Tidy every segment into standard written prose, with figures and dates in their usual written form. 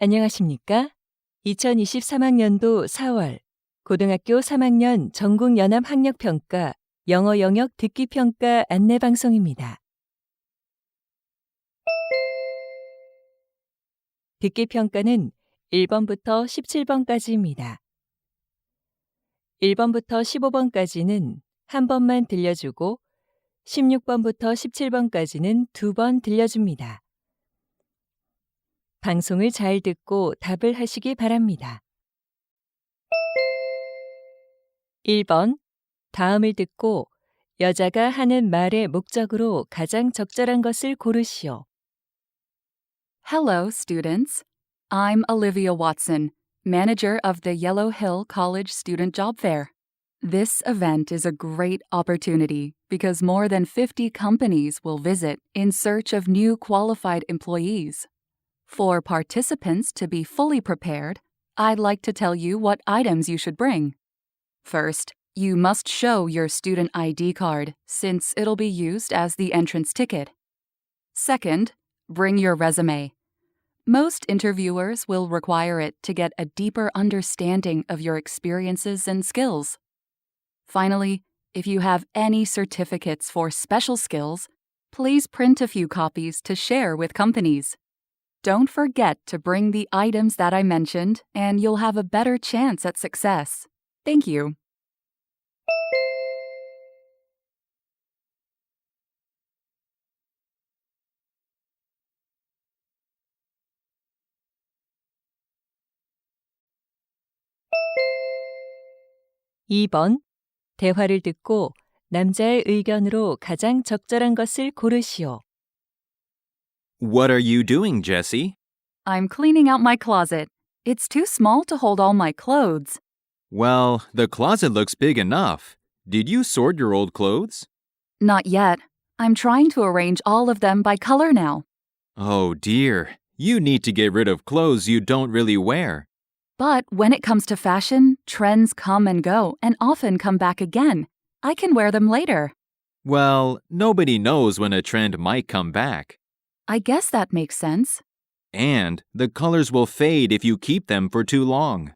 안녕하십니까? 2023학년도 4월 고등학교 3학년 전국연합학력평가 영어 영역 듣기평가 안내방송입니다. 듣기평가는 1번부터 17번까지입니다. 1번부터 15번까지는 한 번만 들려주고 16번부터 17번까지는 두 번 들려줍니다. 방송을 잘 듣고 답을 하시기 바랍니다. 1번, 다음을 듣고 여자가 하는 말의 목적으로 가장 적절한 것을 고르시오. Hello, students. I'm Olivia Watson, manager of the Yellow Hill College Student Job Fair. This event is a great opportunity because more than 50 companies will visit in search of new qualified employees. For participants to be fully prepared, I'd like to tell you what items you should bring. First, you must show your student ID card since it'll be used as the entrance ticket. Second, bring your resume. Most interviewers will require it to get a deeper understanding of your experiences and skills. Finally, if you have any certificates for special skills, please print a few copies to share with companies. Don't forget to bring the items that I mentioned, and you'll have a better chance at success. Thank you. (2번) 대화를 듣고 남자의 의견으로 가장 적절한 것을 고르시오. What are you doing, Jessie? I'm cleaning out my closet. It's too small to hold all my clothes. Well, the closet looks big enough. Did you sort your old clothes? Not yet. I'm trying to arrange all of them by color now. Oh dear, you need to get rid of clothes you don't really wear. But when it comes to fashion, trends come and go and often come back again. I can wear them later. Well, nobody knows when a trend might come back. I guess that makes sense. And the colors will fade if you keep them for too long.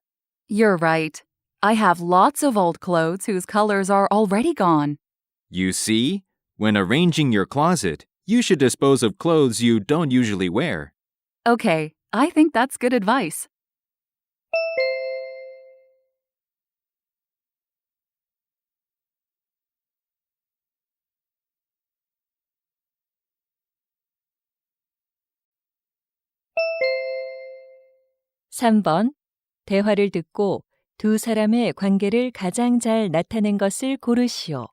You're right. I have lots of old clothes whose colors are already gone. You see, when arranging your closet, you should dispose of clothes you don't usually wear. Okay, I think that's good advice. (3번) 대화를 듣고 두 사람의 관계를 가장 잘 나타낸 것을 고르시오.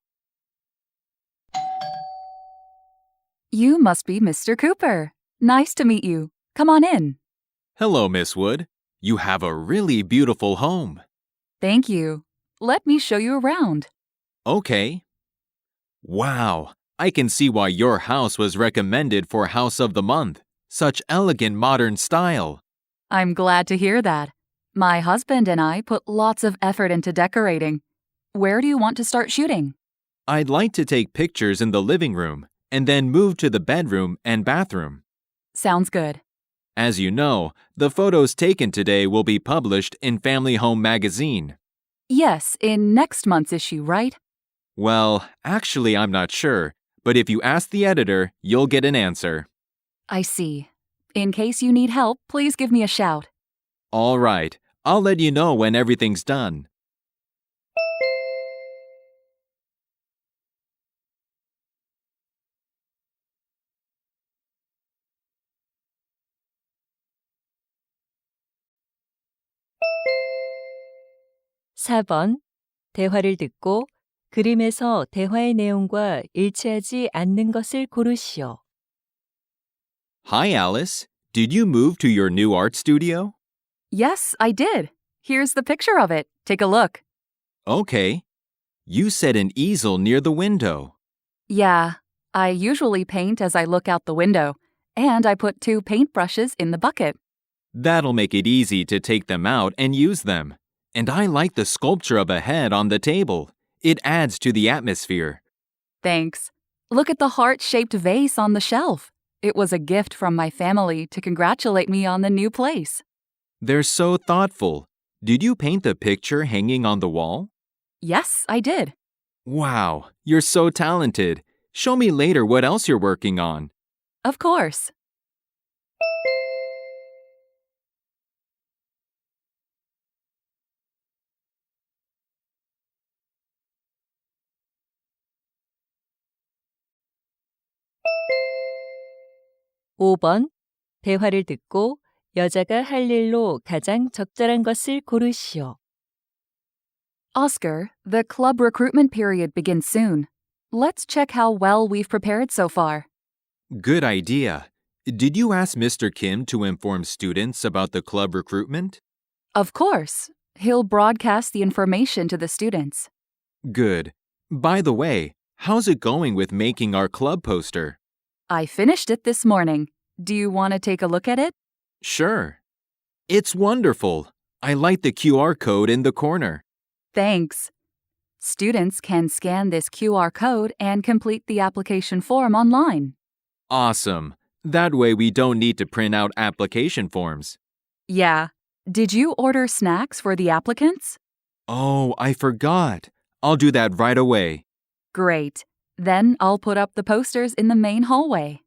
You must be Mr. Cooper. Nice to meet you. Come on in. Hello, Miss Wood. You have a really beautiful home. Thank you. Let me show you around. Okay. Wow, I can see why your house was recommended for House of the Month. Such elegant modern style. I'm glad to hear that. My husband and I put lots of effort into decorating. Where do you want to start shooting? I'd like to take pictures in the living room and then move to the bedroom and bathroom. Sounds good. As you know, the photos taken today will be published in Family Home magazine. Yes, in next month's issue, right? Well, actually, I'm not sure, but if you ask the editor, you'll get an answer. I see. In case you need help, please give me a shout. All right, I'll let you know when everything's done. (4번) 대화를 듣고 그림에서 대화의 내용과 일치하지 않는 것을 고르시오. Hi, Alice. Did you move to your new art studio? Yes, I did. Here's the picture of it. Take a look. Okay. You set an easel near the window. Yeah, I usually paint as I look out the window, and I put 2 paintbrushes in the bucket. That'll make it easy to take them out and use them. And I like the sculpture of a head on the table. It adds to the atmosphere. Thanks. Look at the heart-shaped vase on the shelf. It was a gift from my family to congratulate me on the new place. They're so thoughtful. Did you paint the picture hanging on the wall? Yes, I did. Wow, you're so talented. Show me later what else you're working on. Of course. 오 번 대화를 듣고 여자가 할 일로 가장 적절한 것을 고르시오. Oscar, the club recruitment period begins soon. Let's check how well we've prepared so far. Good idea. Did you ask Mr. Kim to inform students about the club recruitment? Of course. He'll broadcast the information to the students. Good. By the way, how's it going with making our club poster? I finished it this morning. Do you want to take a look at it? Sure. It's wonderful. I like the QR code in the corner. Thanks. Students can scan this QR code and complete the application form online. Awesome. That way we don't need to print out application forms. Yeah. Did you order snacks for the applicants? Oh, I forgot. I'll do that right away. Great. Then I'll put up the posters in the main hallway.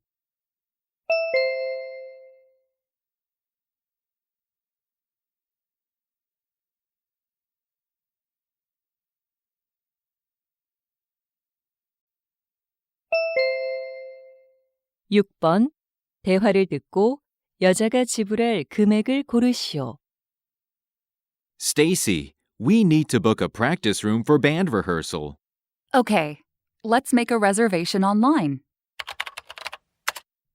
육 번 대화를 듣고 여자가 지불할 금액을 고르시오. Stacy, we need to book a practice room for band rehearsal. Okay, let's make a reservation online.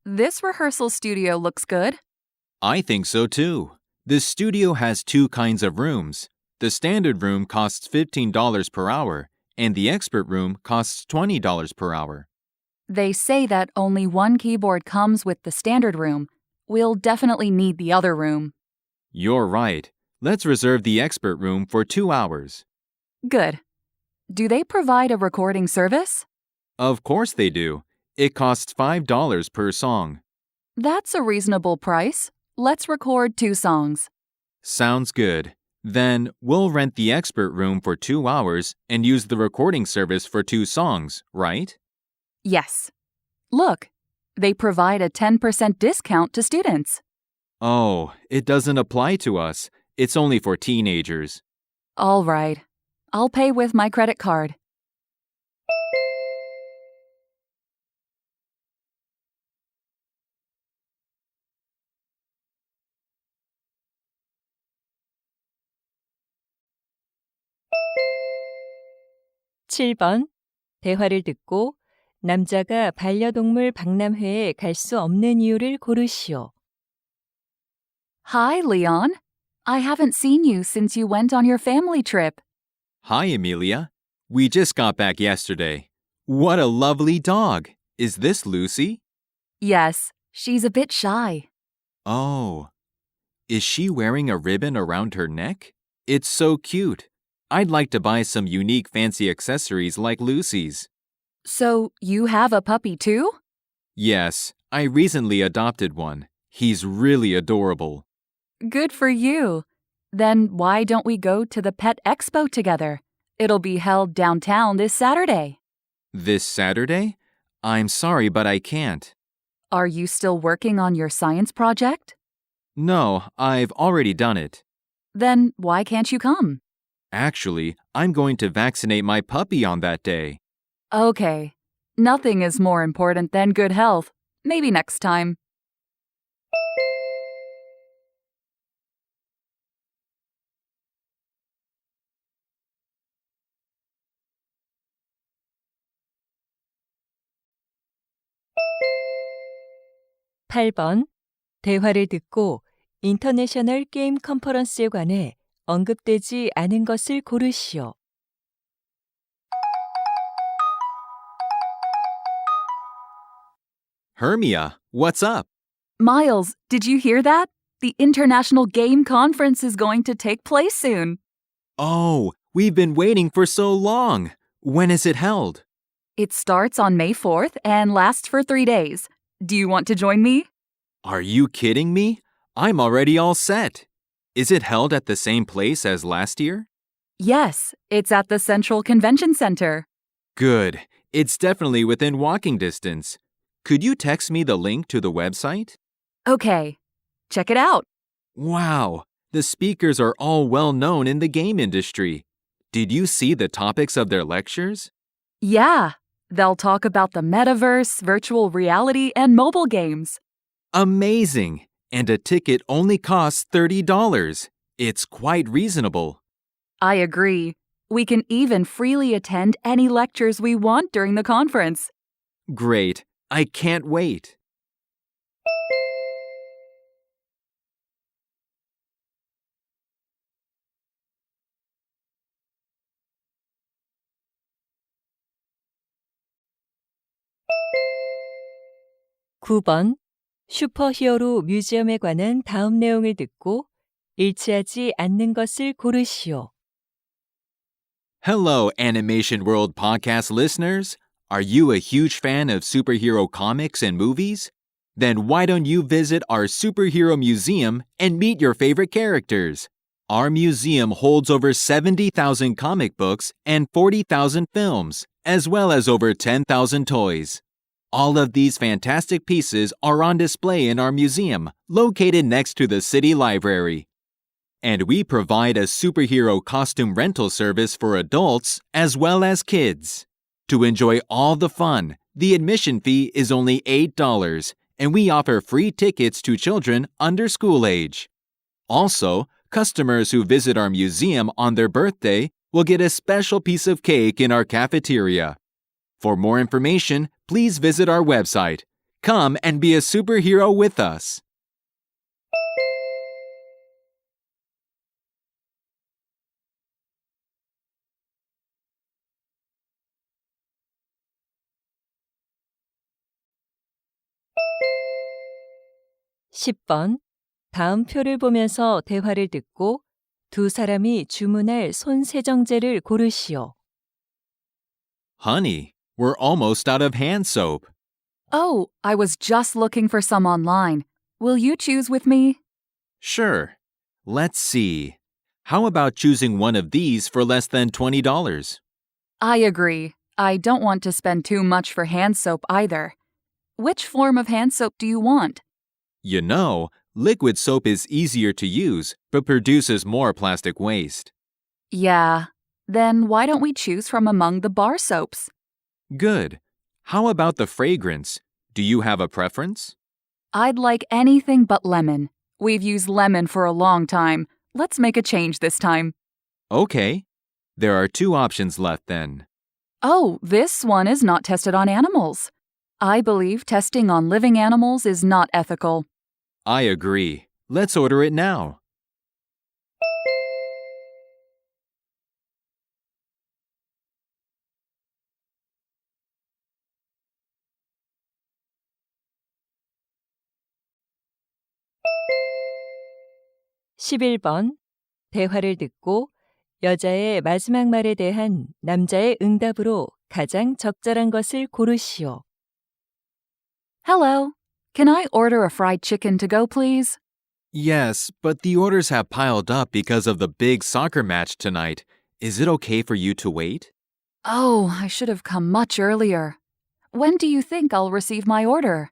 This rehearsal studio looks good. I think so too. The studio has two kinds of rooms. The standard room costs $15 per hour, and the expert room costs $20 per hour. They say that only one keyboard comes with the standard room. We'll definitely need the other room. You're right. Let's reserve the expert room for 2 hours. Good. Do they provide a recording service? Of course they do. It costs $5 per song. That's a reasonable price. Let's record 2 songs. Sounds good. Then we'll rent the expert room for 2 hours and use the recording service for 2 songs, right? Yes. Look, they provide a 10% discount to students. Oh, it doesn't apply to us. It's only for teenagers. All right. I'll pay with my credit card. 칠 번 대화를 듣고 남자가 반려동물 박람회에 갈 수 없는 이유를 고르시오. Hi, Leon. I haven't seen you since you went on your family trip. Hi, Amelia. We just got back yesterday. What a lovely dog. Is this Lucy? Yes, she's a bit shy. Oh. Is she wearing a ribbon around her neck? It's so cute. I'd like to buy some unique fancy accessories like Lucy's. So, you have a puppy too? Yes, I recently adopted one. He's really adorable. Good for you. Then why don't we go to the Pet Expo together? It'll be held downtown this Saturday. This Saturday? I'm sorry, but I can't. Are you still working on your science project? No, I've already done it. Then why can't you come? Actually, I'm going to vaccinate my puppy on that day. Okay. Nothing is more important than good health. Maybe next time. 팔 번 대화를 듣고 인터내셔널 게임 컨퍼런스에 관해 언급되지 않은 것을 고르시오. Hermia, what's up? Miles, did you hear that? The International Game Conference is going to take place soon. Oh, we've been waiting for so long. When is it held? It starts on May 4th and lasts for 3 days. Do you want to join me? Are you kidding me? I'm already all set. Is it held at the same place as last year? Yes, it's at the Central Convention Center. Good. It's definitely within walking distance. Could you text me the link to the website? Okay, check it out. Wow, the speakers are all well known in the game industry. Did you see the topics of their lectures? Yeah, they'll talk about the metaverse, virtual reality, and mobile games. Amazing! And a ticket only costs $30. It's quite reasonable. I agree. We can even freely attend any lectures we want during the conference. Great. I can't wait. (9번) 슈퍼히어로 뮤지엄에 관한 다음 내용을 듣고 일치하지 않는 것을 고르시오. Hello, Animation World podcast listeners. Are you a huge fan of superhero comics and movies? Then why don't you visit our superhero museum and meet your favorite characters? Our museum holds over 70,000 comic books and 40,000 films, as well as over 10,000 toys. All of these fantastic pieces are on display in our museum, located next to the city library. And we provide a superhero costume rental service for adults as well as kids. To enjoy all the fun, the admission fee is only $8, and we offer free tickets to children under school age. Also, customers who visit our museum on their birthday will get a special piece of cake in our cafeteria. For more information, please visit our website. Come and be a superhero with us. (10번) 다음 표를 보면서 대화를 듣고 두 사람이 주문할 손 세정제를 고르시오. Honey, we're almost out of hand soap. Oh, I was just looking for some online. Will you choose with me? Sure. Let's see. How about choosing one of these for less than $20? I agree. I don't want to spend too much for hand soap either. Which form of hand soap do you want? You know, liquid soap is easier to use, but produces more plastic waste. Yeah. Then why don't we choose from among the bar soaps? Good. How about the fragrance? Do you have a preference? I'd like anything but lemon. We've used lemon for a long time. Let's make a change this time. Okay. There are two options left then. Oh, this one is not tested on animals. I believe testing on living animals is not ethical. I agree. Let's order it now. (11번) 대화를 듣고 여자의 마지막 말에 대한 남자의 응답으로 가장 적절한 것을 고르시오. Hello. Can I order a fried chicken to go, please? Yes, but the orders have piled up because of the big soccer match tonight. Is it okay for you to wait? Oh, I should have come much earlier. When do you think I'll receive my order?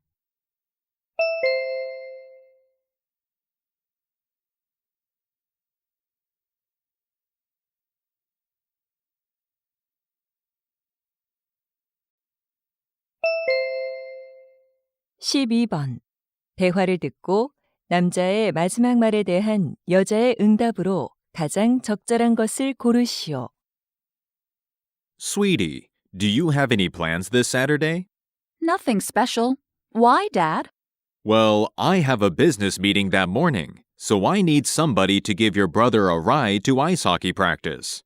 (12번) 대화를 듣고 남자의 마지막 말에 대한 여자의 응답으로 가장 적절한 것을 고르시오. Sweetie, do you have any plans this Saturday? Nothing special. Why, Dad? Well, I have a business meeting that morning, so I need somebody to give your brother a ride to ice hockey practice.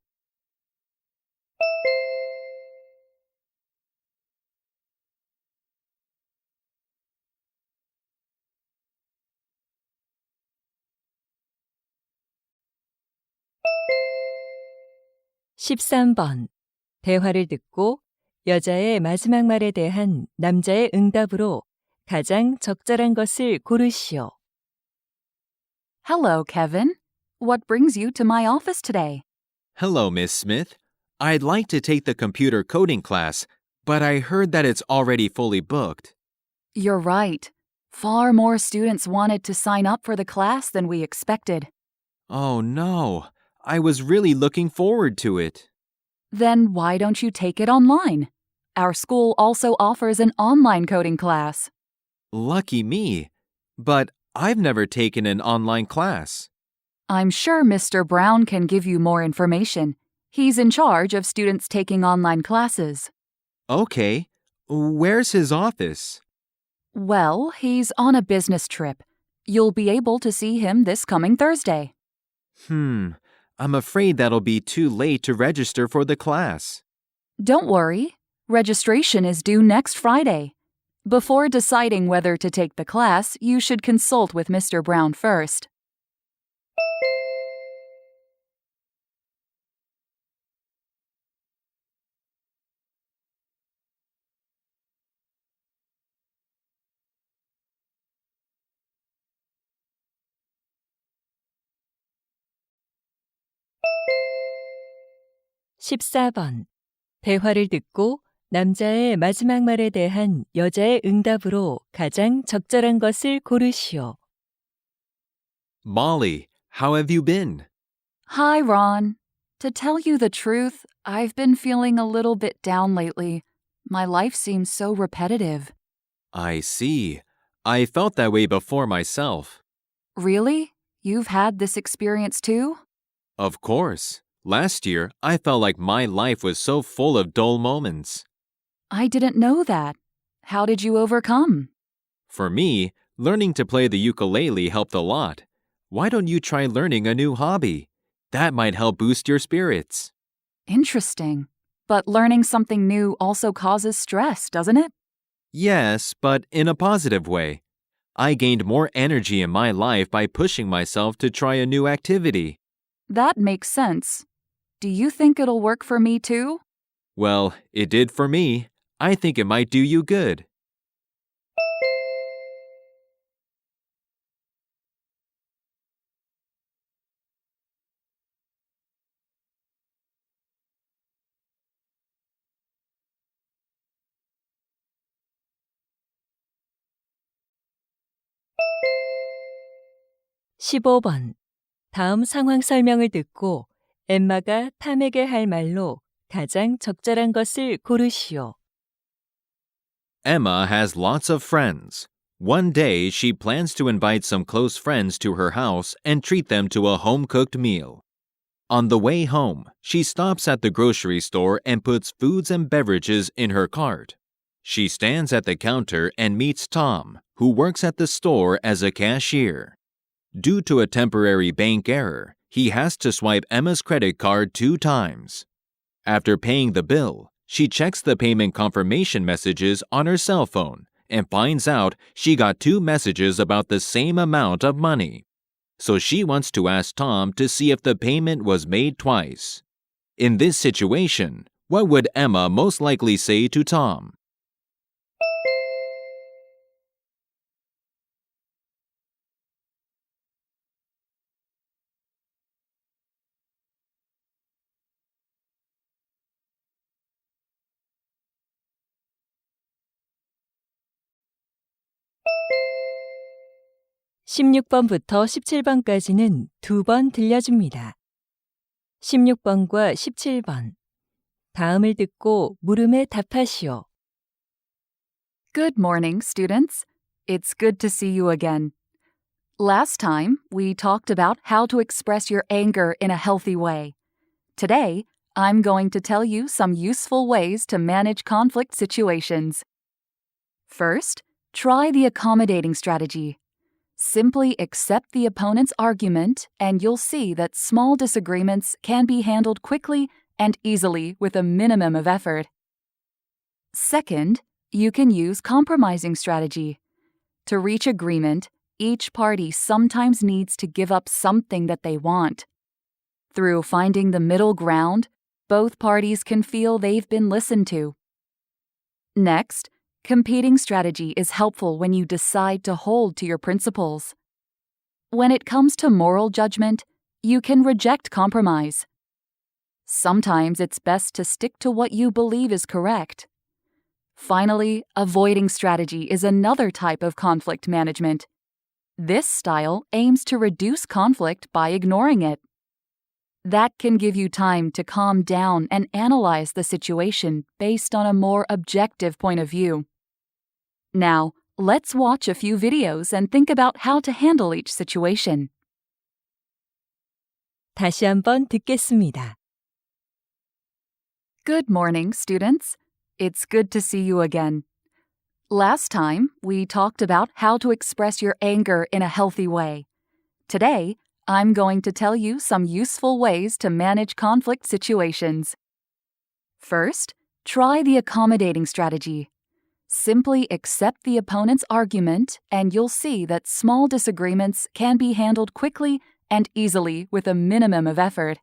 (13번) 대화를 듣고 여자의 마지막 말에 대한 남자의 응답으로 가장 적절한 것을 고르시오. Hello, Kevin. What brings you to my office today? Hello, Miss Smith. I'd like to take the computer coding class, but I heard that it's already fully booked. You're right. Far more students wanted to sign up for the class than we expected. Oh no, I was really looking forward to it. Then why don't you take it online? Our school also offers an online coding class. Lucky me. But I've never taken an online class. I'm sure Mr. Brown can give you more information. He's in charge of students taking online classes. Okay, where's his office? Well, he's on a business trip. You'll be able to see him this coming Thursday. I'm afraid that'll be too late to register for the class. Don't worry. Registration is due next Friday. Before deciding whether to take the class, you should consult with Mr. Brown first. (14번) 대화를 듣고 남자의 마지막 말에 대한 여자의 응답으로 가장 적절한 것을 고르시오. Molly, how have you been? Hi, Ron. To tell you the truth, I've been feeling a little bit down lately. My life seems so repetitive. I see. I felt that way before myself. Really? You've had this experience too? Of course. Last year, I felt like my life was so full of dull moments. I didn't know that. How did you overcome? For me, learning to play the ukulele helped a lot. Why don't you try learning a new hobby? That might help boost your spirits. Interesting. But learning something new also causes stress, doesn't it? Yes, but in a positive way. I gained more energy in my life by pushing myself to try a new activity. That makes sense. Do you think it'll work for me too? Well, it did for me. I think it might do you good. (15번) 다음 상황 설명을 듣고 엠마가 탐에게 할 말로 가장 적절한 것을 고르시오. Emma has lots of friends. One day, she plans to invite some close friends to her house and treat them to a home-cooked meal. On the way home, she stops at the grocery store and puts foods and beverages in her cart. She stands at the counter and meets Tom, who works at the store as a cashier. Due to a temporary bank error, he has to swipe Emma's credit card 2 times. After paying the bill, she checks the payment confirmation messages on her cell phone and finds out she got 2 messages about the same amount of money. So she wants to ask Tom to see if the payment was made twice. In this situation, what would Emma most likely say to Tom? (16번부터 17번까지는 2번 들려줍니다. 16번과 17번. 다음을 듣고 물음에 답하시오. Good morning, students. It's good to see you again. Last time, we talked about how to express your anger in a healthy way. Today, I'm going to tell you some useful ways to manage conflict situations. First, try the accommodating strategy. Simply accept the opponent's argument, and you'll see that small disagreements can be handled quickly and easily with a minimum of effort. Second, you can use compromising strategy. To reach agreement, each party sometimes needs to give up something that they want. Through finding the middle ground, both parties can feel they've been listened to. Next, competing strategy is helpful when you decide to hold to your principles. When it comes to moral judgment, you can reject compromise. Sometimes it's best to stick to what you believe is correct. Finally, avoiding strategy is another type of conflict management. This style aims to reduce conflict by ignoring it. That can give you time to calm down and analyze the situation based on a more objective point of view. Now, let's watch a few videos and think about how to handle each situation. 다시 한번 듣겠습니다. Good morning, students. It's good to see you again. Last time, we talked about how to express your anger in a healthy way. Today, I'm going to tell you some useful ways to manage conflict situations. First, try the accommodating strategy. Simply accept the opponent's argument, and you'll see that small disagreements can be handled quickly and easily with a minimum of effort.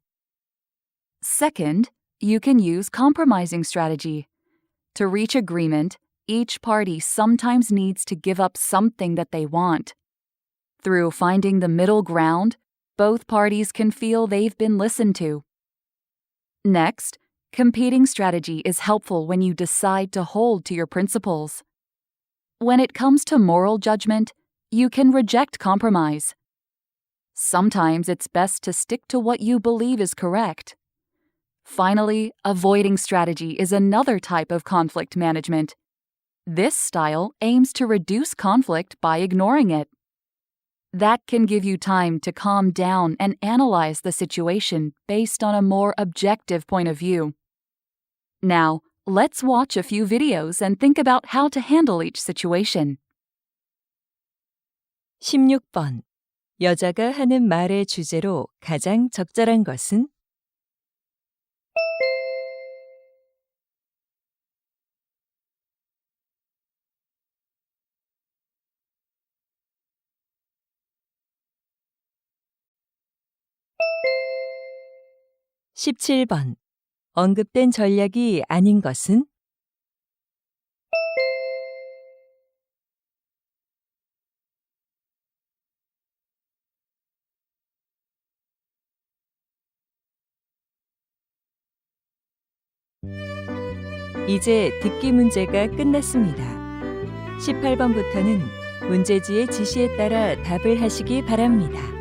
Second, you can use compromising strategy. To reach agreement, each party sometimes needs to give up something that they want. Through finding the middle ground, both parties can feel they've been listened to. Next, competing strategy is helpful when you decide to hold to your principles. When it comes to moral judgment, you can reject compromise. Sometimes it's best to stick to what you believe is correct. Finally, avoiding strategy is another type of conflict management. This style aims to reduce conflict by ignoring it. That can give you time to calm down and analyze the situation based on a more objective point of view. Now, let's watch a few videos and think about how to handle each situation. 16번. 여자가 하는 말의 주제로 가장 적절한 것은? 17번. 언급된 전략이 아닌 것은? '이제 듣기 문제가 끝났습니다. 18번부터는 문제지의 지시에 따라 답을 하시기 바랍니다.